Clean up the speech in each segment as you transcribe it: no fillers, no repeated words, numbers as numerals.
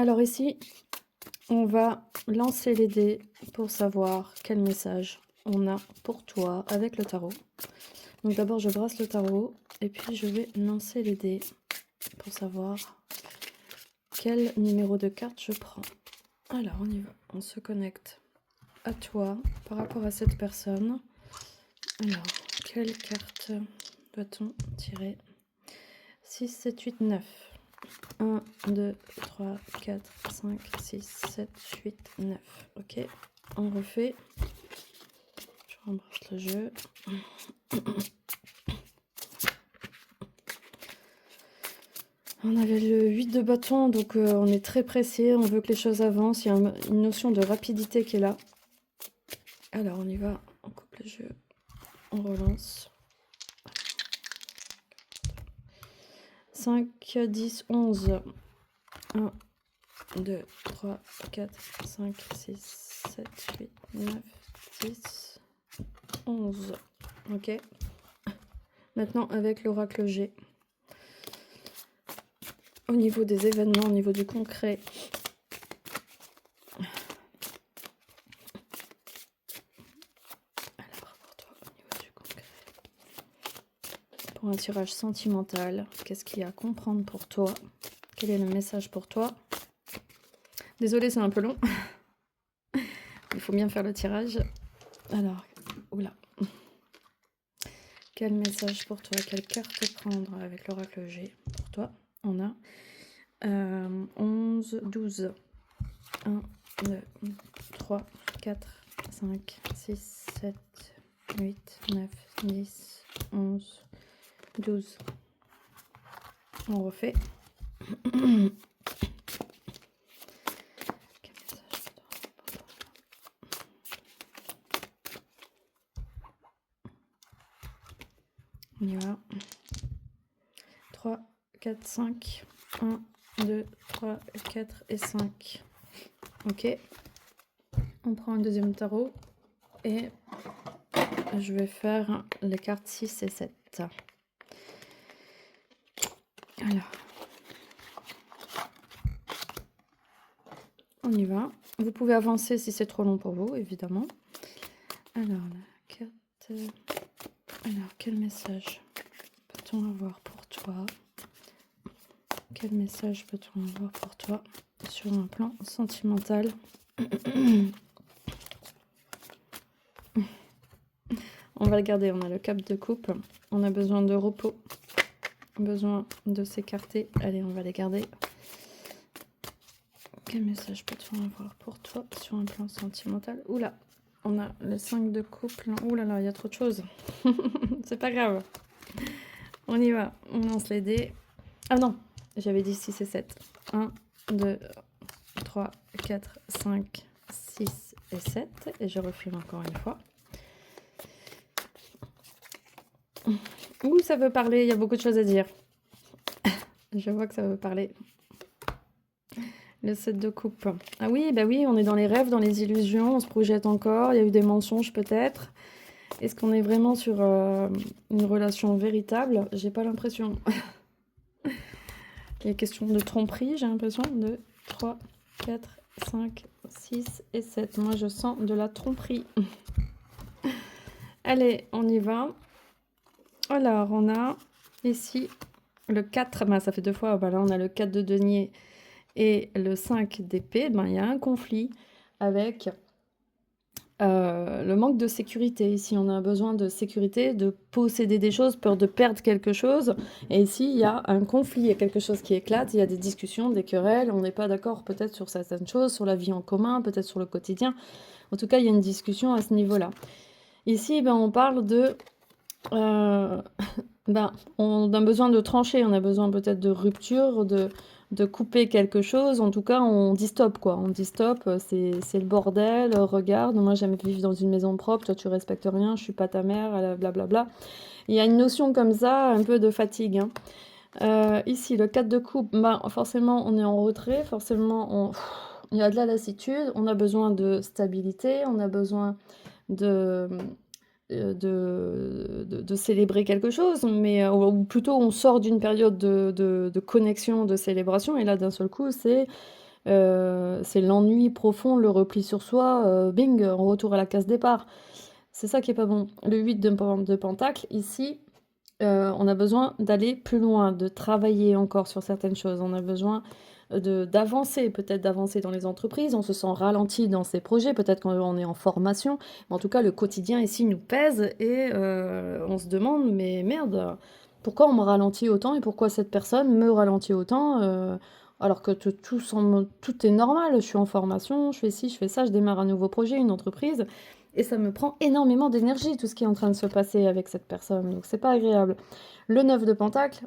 Alors ici, on va lancer les dés pour savoir quel message on a pour toi avec le tarot. Donc d'abord, je brasse le tarot et puis je vais lancer les dés pour savoir quel numéro de carte je prends. Alors, on y va. On se connecte à toi par rapport à cette personne. Alors, quelle carte doit-on tirer? 6, 7, 8, 9. 1, 2, 3, 4, 5, 6, 7, 8, 9. Ok, on refait. Je rembrasse le jeu. On avait le 8 de bâton, donc on est très pressé, on veut que les choses avancent. Il y a une notion de rapidité qui est là. Alors on y va, on coupe le jeu, on relance. 5, 10, 11. 1, 2, 3, 4, 5, 6, 7, 8, 9, 10, 11. Ok. Maintenant avec l'oracle G. Au niveau des événements, au niveau du concret. Alors pour toi, au niveau du concret. Pour un tirage sentimental, qu'est-ce qu'il y a à comprendre pour toi? Quel est le message pour toi? Désolée, c'est un peu long. Il faut bien faire le tirage. Alors, oula. Quel message pour toi? Quelle carte prendre avec l'oracle G? Pour toi, on a 11, 12. 1, 2, 3, 4, 5, 6, 7, 8, 9, 10, 11, 12. On refait. On y va. 3, 4, 5. 1, 2, 3, 4 et 5. Ok. On prend un deuxième tarot. Et je vais faire les cartes 6 et 7. Alors. On y va. Vous pouvez avancer si c'est trop long pour vous, évidemment. Alors, la carte... Alors, quel message peut-on avoir pour toi? Quel message peut-on avoir pour toi sur un plan sentimental? On va le garder, on a le cap de coupe. On a besoin de repos. Besoin de s'écarter. Allez, on va les garder. Quel message peut-on avoir pour toi sur un plan sentimental? Oula, on a le 5 de couple. Oula là, il y a trop de choses. C'est pas grave. On y va. On lance les dés. Ah non, j'avais dit 6 et 7. 1, 2, 3, 4, 5, 6 et 7. Et je refile encore une fois. Ouh, ça veut parler. Il y a beaucoup de choses à dire. Je vois que ça veut parler. Le 7 de coupe. Ah oui, bah oui, on est dans les rêves, dans les illusions, on se projette encore, il y a eu des mensonges peut-être. Est-ce qu'on est vraiment sur une relation véritable? J'ai pas l'impression. Il y a question de tromperie, j'ai l'impression. 2, 3, 4, 5, 6 et 7. Moi, je sens de la tromperie. Allez, on y va. Alors, on a ici le 4. Ben, ça fait deux fois. Ben, là, on a le 4 de denier et le 5 d'épée. Ben, il y a un conflit avec le manque de sécurité. Ici, on a besoin de sécurité, de posséder des choses, peur de perdre quelque chose. Et ici, il y a un conflit, il y a quelque chose qui éclate, il y a des discussions, des querelles. On n'est pas d'accord peut-être sur certaines choses, sur la vie en commun, peut-être sur le quotidien. En tout cas, il y a une discussion à ce niveau-là. Ici, ben, on parle de... on a besoin de trancher, on a besoin peut-être de rupture, de couper quelque chose. En tout cas, on dit stop, quoi. On dit stop, c'est le bordel, regarde, moi j'aime vivre dans une maison propre, toi tu respectes rien, je suis pas ta mère, blablabla. Il y a une notion comme ça, un peu de fatigue. Hein. Ici, le 4 de coupe, forcément on est en retrait, forcément il y a de la lassitude, on a besoin de stabilité, on a besoin de célébrer quelque chose, mais ou plutôt on sort d'une période de connexion, de célébration, et là d'un seul coup c'est c'est l'ennui profond, le repli sur soi, bing, retour à la case départ. C'est ça qui est pas bon. Le 8 de pentacle, ici, on a besoin d'aller plus loin, de travailler encore sur certaines choses. On a besoin d'avancer, peut-être d'avancer dans les entreprises. On se sent ralenti dans ses projets, peut-être qu'on est en formation. Mais en tout cas, le quotidien ici nous pèse et on se demande, mais merde, pourquoi on me ralentit autant et pourquoi cette personne me ralentit autant alors que tout est normal. Je suis en formation, je fais ci, je fais ça, je démarre un nouveau projet, une entreprise. Et ça me prend énormément d'énergie, tout ce qui est en train de se passer avec cette personne. Donc c'est pas agréable. Le 9 de Pentacle,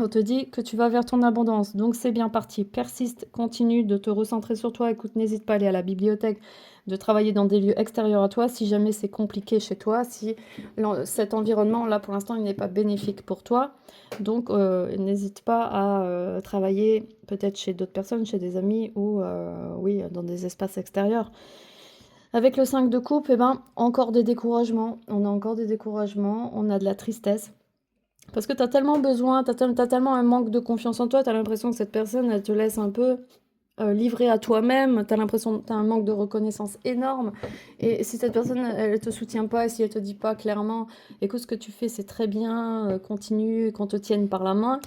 on te dit que tu vas vers ton abondance. Donc c'est bien parti. Persiste, continue de te recentrer sur toi. Écoute, n'hésite pas à aller à la bibliothèque, de travailler dans des lieux extérieurs à toi. Si jamais c'est compliqué chez toi, si cet environnement-là, pour l'instant, il n'est pas bénéfique pour toi. Donc n'hésite pas à travailler peut-être chez d'autres personnes, chez des amis ou oui, dans des espaces extérieurs. Avec le 5 de coupe, eh ben, encore des découragements. On a encore des découragements, on a de la tristesse. Parce que tu as tellement besoin, tu as tellement un manque de confiance en toi, tu as l'impression que cette personne, elle te laisse un peu livrée à toi-même, tu as l'impression que tu as un manque de reconnaissance énorme. Et si cette personne, elle te soutient pas, et si elle te dit pas clairement, écoute, ce que tu fais, c'est très bien, continue, qu'on te tienne par la main,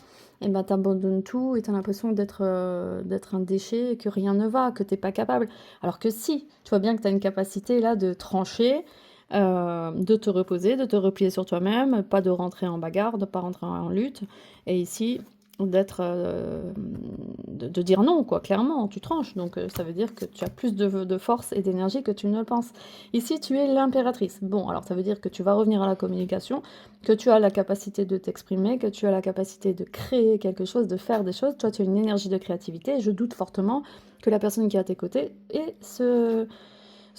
et ben t'abandonnes tout et tu as l'impression d'être un déchet, que rien ne va, que t'es pas capable. Alors que si, tu vois bien que tu as une capacité là de trancher, de te reposer, de te replier sur toi-même, pas de rentrer en bagarre, de pas rentrer en lutte. Et ici, de dire non, quoi, clairement, tu tranches. Donc ça veut dire que tu as plus de force et d'énergie que tu ne le penses. Ici, tu es l'impératrice. Bon, alors ça veut dire que tu vas revenir à la communication, que tu as la capacité de t'exprimer, que tu as la capacité de créer quelque chose, de faire des choses. Toi, tu as une énergie de créativité. Et je doute fortement que la personne qui est à tes côtés ait ce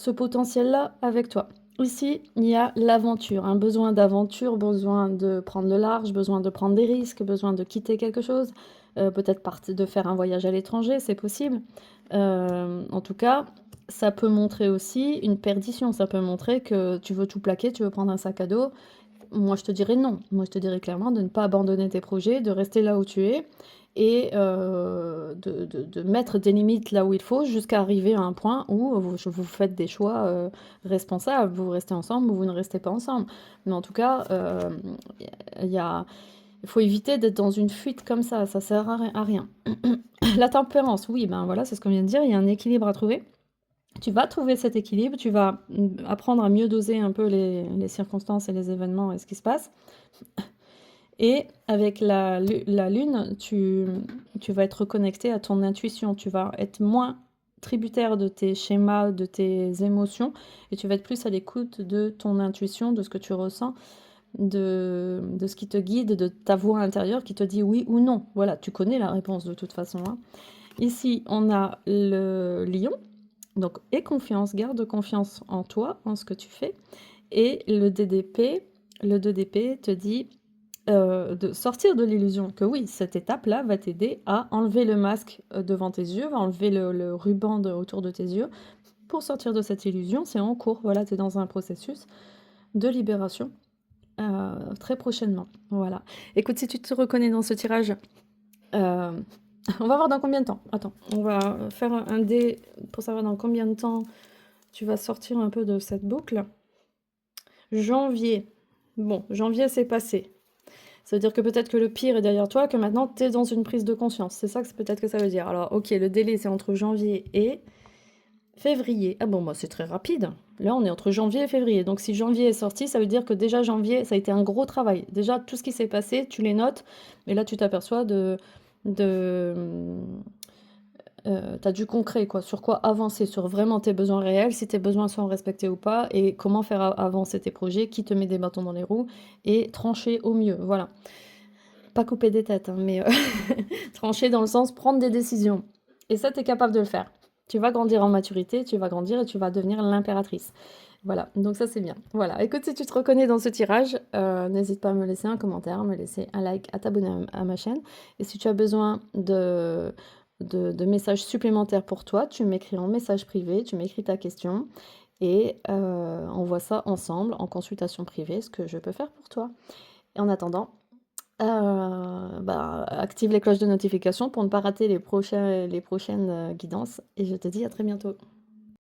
potentiel-là avec toi. Ici, il y a l'aventure, un besoin d'aventure, besoin de prendre le large, besoin de prendre des risques, besoin de quitter quelque chose, peut-être de faire un voyage à l'étranger, c'est possible. En tout cas, ça peut montrer aussi une perdition, ça peut montrer que tu veux tout plaquer, tu veux prendre un sac à dos. Moi, je te dirais non. Moi, je te dirais clairement de ne pas abandonner tes projets, de rester là où tu es et de mettre des limites là où il faut jusqu'à arriver à un point où vous faites des choix responsables. Vous restez ensemble ou vous ne restez pas ensemble. Mais en tout cas, il faut éviter d'être dans une fuite comme ça sert à rien. La tempérance, oui, ben voilà, c'est ce qu'on vient de dire, il y a un équilibre à trouver. Tu vas trouver cet équilibre, tu vas apprendre à mieux doser un peu les circonstances et les événements et ce qui se passe. Et avec la lune, tu vas être reconnecté à ton intuition, tu vas être moins tributaire de tes schémas, de tes émotions, et tu vas être plus à l'écoute de ton intuition, de ce que tu ressens, de ce qui te guide, de ta voix intérieure qui te dit oui ou non. Voilà, tu connais la réponse de toute façon, hein. Ici, on a le lion. Donc, aie confiance, garde confiance en toi, en ce que tu fais. Et le 2DP te dit de sortir de l'illusion que oui, cette étape-là va t'aider à enlever le masque devant tes yeux, va enlever le ruban autour de tes yeux. Pour sortir de cette illusion, c'est en cours. Voilà, tu es dans un processus de libération très prochainement. Voilà. Écoute, si tu te reconnais dans ce tirage, on va voir dans combien de temps. Attends, on va faire un dé pour savoir dans combien de temps tu vas sortir un peu de cette boucle. Janvier. Bon, janvier, c'est passé. Ça veut dire que peut-être que le pire est derrière toi, que maintenant, tu es dans une prise de conscience. C'est ça que peut-être que ça veut dire. Alors, ok, le délai, c'est entre janvier et février. Ah bon, bah, c'est très rapide. Là, on est entre janvier et février. Donc, si janvier est sorti, ça veut dire que déjà janvier, ça a été un gros travail. Déjà, tout ce qui s'est passé, tu les notes. Et là, tu t'aperçois t'as du concret, quoi, sur quoi avancer, sur vraiment tes besoins réels, si tes besoins sont respectés ou pas, et comment faire avancer tes projets, qui te met des bâtons dans les roues, et trancher au mieux, voilà. Pas couper des têtes, hein, mais trancher dans le sens prendre des décisions. Et ça, tu es capable de le faire. Tu vas grandir en maturité, tu vas grandir et tu vas devenir l'impératrice. Voilà, donc ça c'est bien. Voilà, écoute, si tu te reconnais dans ce tirage, n'hésite pas à me laisser un commentaire, me laisser un like, à t'abonner à ma chaîne. Et si tu as besoin de messages supplémentaires pour toi, tu m'écris en message privé, tu m'écris ta question et on voit ça ensemble en consultation privée, ce que je peux faire pour toi. Et en attendant, bah, active les cloches de notification pour ne pas rater les prochaines, guidances et je te dis à très bientôt.